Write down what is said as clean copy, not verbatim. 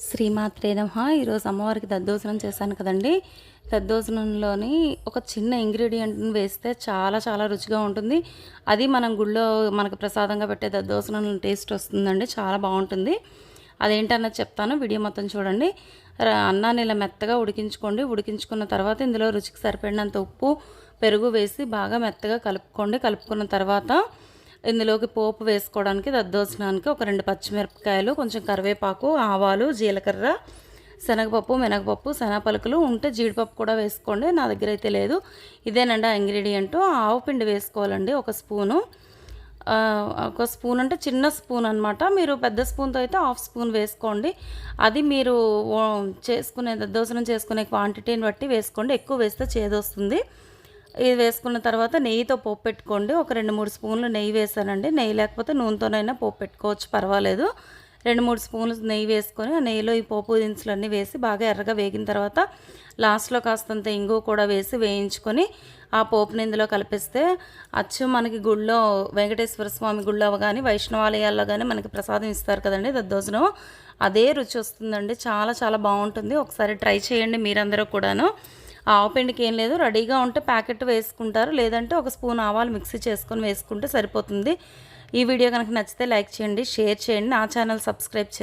శ్రీమాత్రే నమః. ఈరోజు అమ్మవారికి దద్దోజనం చేశాను కదండి. దద్దోజనంలోని ఒక చిన్న ఇంగ్రీడియంట్ని వేస్తే చాలా చాలా రుచిగా ఉంటుంది. అది మనం గుళ్ళో మనకు ప్రసాదంగా పెట్టే దద్దోజనం టేస్ట్ వస్తుందండి, చాలా బాగుంటుంది. అదేంటన్నది చెప్తాను, వీడియో మొత్తం చూడండి. అన్నాన్ని ఇలా మెత్తగా ఉడికించుకోండి. ఉడికించుకున్న తర్వాత ఇందులో రుచికి సరిపడినంత ఉప్పు, పెరుగు వేసి బాగా మెత్తగా కలుపుకోండి. కలుపుకున్న తర్వాత ఇందులోకి పోపు వేసుకోవడానికి దద్దోజనానికి ఒక 2 పచ్చిమిరపకాయలు, కొంచెం కరివేపాకు, ఆవాలు, జీలకర్ర, శనగపప్పు, మినగపప్పు, శనగపలుకులు ఉంటే జీడిపప్పు కూడా వేసుకోండి. నా దగ్గర అయితే లేదు. ఇదేనండి ఆ ఇంగ్రీడియంట్. ఆవు పిండి వేసుకోవాలండి ఒక స్పూను. ఒక స్పూన్ అంటే చిన్న స్పూన్ అనమాట. మీరు పెద్ద స్పూన్తో అయితే హాఫ్ స్పూన్ వేసుకోండి. అది మీరు చేసుకునే దద్దోజనం చేసుకునే క్వాంటిటీని బట్టి వేసుకోండి. ఎక్కువ వేస్తే చేదొస్తుంది. ఇది వేసుకున్న తర్వాత నెయ్యితో పోపు పెట్టుకోండి. ఒక 2-3 స్పూన్లు నెయ్యి వేసానండి. నెయ్యి లేకపోతే నూనెతోనైనా పోపు పెట్టుకోవచ్చు, పర్వాలేదు. 2-3 స్పూన్లు నెయ్యి వేసుకొని ఆ నెయ్యిలో ఈ పోపు దినుసులన్నీ వేసి బాగా ఎర్రగా వేగిన తర్వాత లాస్ట్లో కాస్తంత ఇంగువ కూడా వేసి వేయించుకొని ఆ పోపుని ఇందులో కలిపిస్తే అచ్చు మనకి గుళ్ళో వెంకటేశ్వర స్వామి గుళ్ళో కానీ వైష్ణవాలయాల్లో కానీ మనకి ప్రసాదం ఇస్తారు కదండి దద్దోజనం, అదే రుచి వస్తుందండి. చాలా చాలా బాగుంటుంది. ఒకసారి ట్రై చేయండి మీరందరూ కూడాను. ఆవు పిండికి ఏం లేదు, రెడీగా ఉంటే ప్యాకెట్ వేసుకుంటారు, లేదంటే ఒక స్పూన్ ఆవాలు మిక్సీ చేసుకొని వేసుకుంటే సరిపోతుంది. ఈ వీడియో కనుక నచ్చితే లైక్ చేయండి, షేర్ చేయండి, నా ఛానల్ సబ్స్క్రైబ్ చేసుకోండి.